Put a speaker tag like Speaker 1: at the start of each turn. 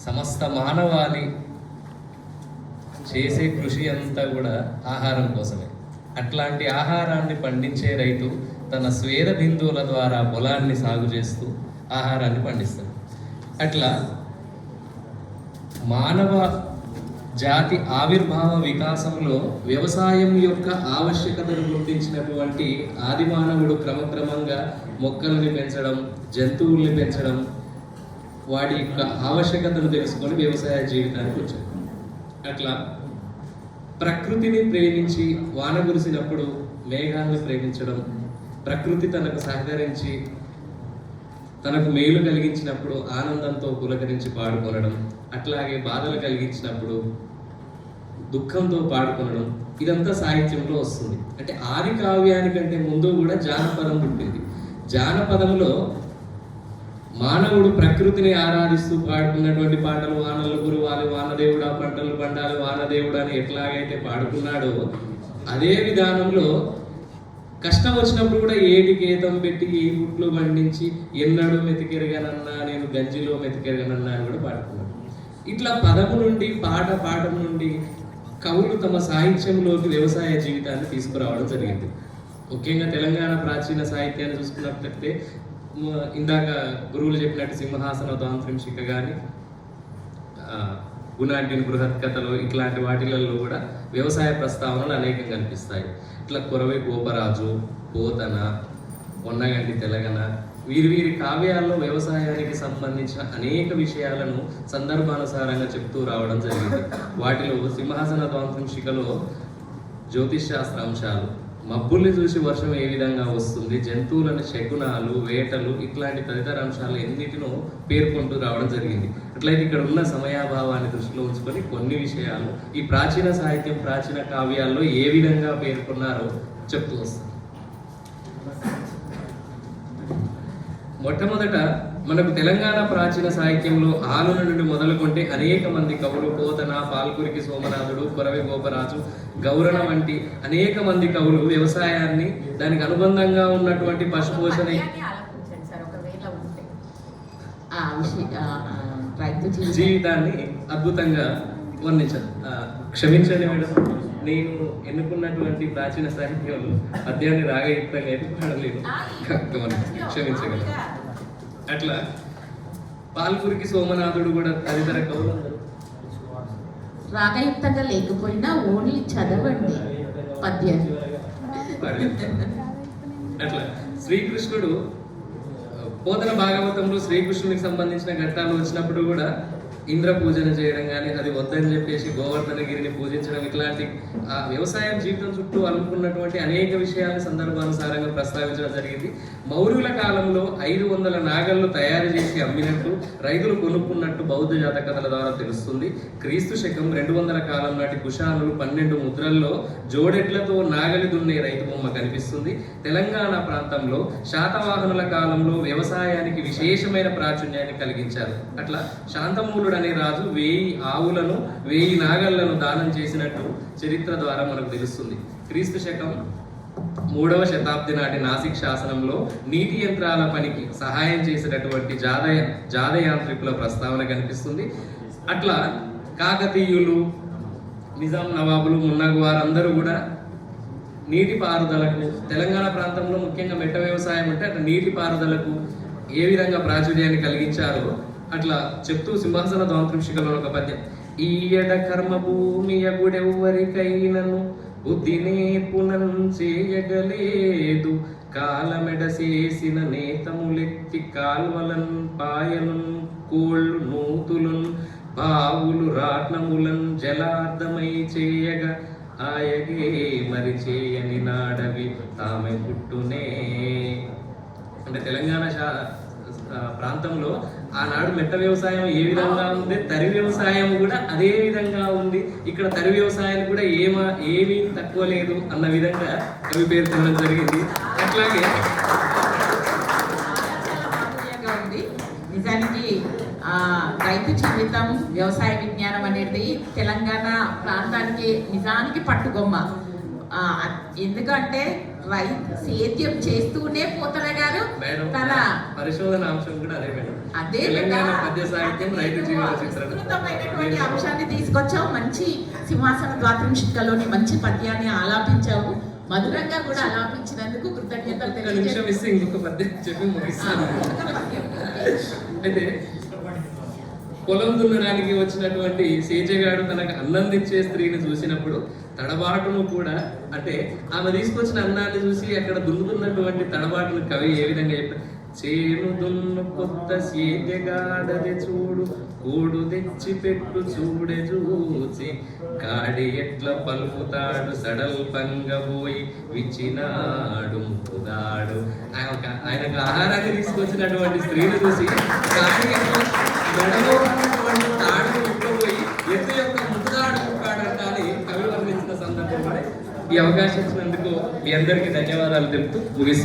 Speaker 1: సమస్త మానవాళి చేసే కృషి అంతా కూడా ఆహారం కోసమే. అట్లాంటి ఆహారాన్ని పండించే రైతు తన స్వేద బిందువుల ద్వారా పొలాన్ని సాగు చేస్తూ ఆహారాన్ని పండిస్తాడు. అట్లా మానవ జాతి ఆవిర్భావ వికాసంలో వ్యవసాయం యొక్క ఆవశ్యకతను గుర్తించినటువంటి ఆదిమానవుడు క్రమక్రమంగా మొక్కల్ని పెంచడం, జంతువుల్ని పెంచడం, వాటి యొక్క ఆవశ్యకతను తెలుసుకొని వ్యవసాయ జీవితానికి వచ్చాడు. అట్లా ప్రకృతిని ప్రేమించి వాన కురిసినప్పుడు మేఘాలను ప్రేమించడం, ప్రకృతి తనకు సహకరించి తనకు మేలు కలిగించినప్పుడు ఆనందంతో పులకరించి పాడుకొనడం, అట్లాగే బాధలు కలిగించినప్పుడు దుఃఖంతో పాడుకొనడం, ఇదంతా సాహిత్యంలో వస్తుంది. అంటే ఆది కావ్యానికంటే ముందు కూడా జానపదం పుట్టింది. జానపదంలో మానవుడు ప్రకృతిని ఆరాధిస్తూ పాడుకున్నటువంటి పాటలు, వానలు కురవాలి, వానదేవుడా పంటలు పండాలి, వానదేవుడు అని ఎట్లాగైతే పాడుకున్నాడో అదే విధానంలో కష్టం వచ్చినప్పుడు కూడా ఏటికి ఏతం పెట్టి ఏ గుట్లు పండించి ఎన్నడూ మెతికెరగనన్నా నేను గంజిలో మెతికెరగనన్నా అని కూడా పాడుకున్నాడు. ఇట్లా పదము నుండి పాఠం నుండి కవులు తమ సాహిత్యంలోకి వ్యవసాయ జీవితాన్ని తీసుకురావడం జరిగింది. ముఖ్యంగా తెలంగాణ ప్రాచీన సాహిత్యాన్ని చూసుకున్నట్లయితే ఇందాక గురువులు చెప్పినట్టు సింహాసన తాంత్రింశిక కానీ, గుణాంటిని బృహత్ కథలు, ఇట్లాంటి వాటిలలో కూడా వ్యవసాయ ప్రస్తావనలు అనేకం కనిపిస్తాయి. ఇట్లా కొరవి గోపరాజు, పోతన, పొన్నగంటి తెలగన, వీరి కావ్యాల్లో వ్యవసాయానికి సంబంధించిన అనేక విషయాలను సందర్భానుసారంగా చెప్తూ రావడం జరిగింది. వాటిలో సింహాసన తాంత్రింశికలో జ్యోతిష్ శాస్త్ర అంశాలు, మబ్బుల్ని చూసి వర్షం ఏ విధంగా వస్తుంది, జంతువులను శకునాలు, వేటలు, ఇట్లాంటి తదితర అంశాలు ఎన్నిటినో పేర్కొంటూ రావడం జరిగింది. అట్లయితే ఇక్కడ ఉన్న సమయాభావాన్ని దృష్టిలో ఉంచుకొని కొన్ని విషయాలు ఈ ప్రాచీన సాహిత్యం, ప్రాచీన కావ్యాల్లో ఏ విధంగా పేర్కొన్నారో చెప్తూ వస్తుంది. మొట్టమొదట మనకు తెలంగాణ ప్రాచీన సాహిత్యంలో ఆలుల నుండి మొదలుకొంటే అనేక మంది కవులు, పోతన, పాల్కురికి సోమనాథుడు, కొరవి గోపరాజు, గౌరణ వంటి అనేక మంది కవులు వ్యవసాయాన్ని, దానికి అనుబంధంగా ఉన్నటువంటి పశుపోషణ జీవితాన్ని అద్భుతంగా వర్ణించారు. క్షమించండి మేడం, నేను ఎన్నుకున్నటువంటి ప్రాచీన సాహిత్యంలో పద్యాన్ని రాగయుక్తంగా అయితే పాడలేదు, క్షమించగలను. అట్లా పాల్కురికి సోమనాథుడు కూడా తదితర కవులు
Speaker 2: రాగయుక్తంగా లేకపోయినా ఓన్లీ చదవండి పద్యాన్ని.
Speaker 1: అట్లా శ్రీకృష్ణుడు పోతన భాగవతంలో శ్రీకృష్ణునికి సంబంధించిన ఘట్టాలు వచ్చినప్పుడు కూడా ఇంద్ర పూజన చేయడం కానీ, అది వద్దని చెప్పేసి గోవర్ధనగిరిని పూజించడం, ఇట్లాంటి వ్యవసాయం జీవితం చుట్టూ అలుముకున్నటువంటి అనేక విషయాలను సందర్భానుసారంగా ప్రస్తావించడం జరిగింది. మౌర్యుల కాలంలో 500 నాగళ్ళు తయారు చేసి అమ్మినట్టు, రైతులు కొనుక్కున్నట్టు బౌద్ధ జాతకథల ద్వారా తెలుస్తుంది. క్రీస్తు శకం 200 కాలం నాటి కుషానులు 12 ముద్రల్లో జోడెడ్లతో నాగలి దున్నే రైతు బొమ్మ కనిపిస్తుంది. తెలంగాణ ప్రాంతంలో శాతవాహనుల కాలంలో వ్యవసాయానికి విశేషమైన ప్రాచుర్యాన్ని కలిగించారు. అట్లా శాంతమూలుడు అనే రాజు 1000 ఆవులను 1000 నాగళ్లను దానం చేసినట్టు చరిత్ర ద్వారా మనకు తెలుస్తుంది. క్రీస్తు శకం 3వ శతాబ్ది నాటి నాసిక్ శాసనంలో నీటి యంత్రాల పనికి సహాయం చేసినటువంటి జాదయాంత్రికుల ప్రస్తావన కనిపిస్తుంది. అట్లా కాకతీయులు, నిజాం నవాబులు, మున్నగు వారందరూ కూడా నీటిపారుదలకు, తెలంగాణ ప్రాంతంలో ముఖ్యంగా మెట్ట వ్యవసాయం అంటే అట్లా నీటిపారుదలకు ఏ విధంగా ప్రాచుర్యాన్ని కలిగించారో అట్లా చెప్తూ సింహాసన తాంత్రింశికలో ఒక పద్యం, ఈయడ కర్మ భూమి ఎగుడెవ్వరికైనను బుద్ధి నేర్పునన్ చేయగలేదు, కాలమెడసేసిన నేతములెత్తి కాల్వలన్ పాయలున్ కోళ్ళు నూతులున్ బావులు రాట్నములన్ జలార్ధమై చేయగా ఆయగే మరి చేయని నాడవి తామె పుట్టునే. అంటే తెలంగాణ ప్రాంతంలో ఆనాడు మెట్ట వ్యవసాయం ఏ విధంగా ఉంది, తరి వ్యవసాయం కూడా అదే విధంగా ఉంది. ఇక్కడ తరి వ్యవసాయం కూడా ఏమీ తక్కువ లేదు అన్న విధంగా కవి పేర్కొనడం జరిగింది. అట్లాగే
Speaker 2: నిజానికి రైతు జీవితం, వ్యవసాయ విజ్ఞానం అనేది తెలంగాణ ప్రాంతానికి నిజానికి పట్టుగొమ్మ. ఆ, ఎందుకంటే రైతు సేద్యం చేస్తూనే పోతన గారు
Speaker 1: మేడం
Speaker 2: తన
Speaker 1: పరిశోధన అంశం కూడా అదే మేడం.
Speaker 2: అదే
Speaker 1: తెలంగాణ పద్య సాహిత్యం రైతు జీవన చిత్రణ.
Speaker 2: అద్భుతమైనటువంటి అంశాన్ని తీసుకొచ్చావు. మంచి సింహాసన ద్వాత్రింశికలోని మంచి పద్యాన్ని ఆలాపించావు. మధురంగా కూడా ఆలాపించినందుకు కృతజ్ఞతలు
Speaker 1: ఒక్క నిమిషం ఇస్తే ఇంకొక పద్యం చెప్పి ముగిస్తాను. అయితే పొలం దున్నడానికి వచ్చినటువంటి సేజగాడు తనకు అన్నం తెచ్చే స్త్రీని చూసినప్పుడు తడబాటును కూడా, అంటే ఆమె తీసుకొచ్చిన అన్నాన్ని చూసి అక్కడ దున్నుతున్నటువంటి తడబాటును కవి ఏ విధంగా చెప్పారు? చేను దున్ను కొత్త సేజగాడది చూడు, కూడు తెచ్చి పెట్టు చూడే చూచి, కాడి ఎట్ల పలుకుతాడు సడల్పంగబోయి విచ్చినాడు ముక్కుదాడు. ఆయనకు ఆహారాన్ని తీసుకొచ్చినటువంటి స్త్రీని చూసి కాడి ఎట్ల మెడలో ఉన్నటువంటి తాడును ఉప్పబోయి ఎత్తు యొక్క ముక్కుదాడు ముక్కాడంట అని కవి వర్ణించిన సందర్భంలో ఈ అవకాశం ఇచ్చినందుకు మీ అందరికీ ధన్యవాదాలు తెలుపుతూ ముగిస్తున్నాను.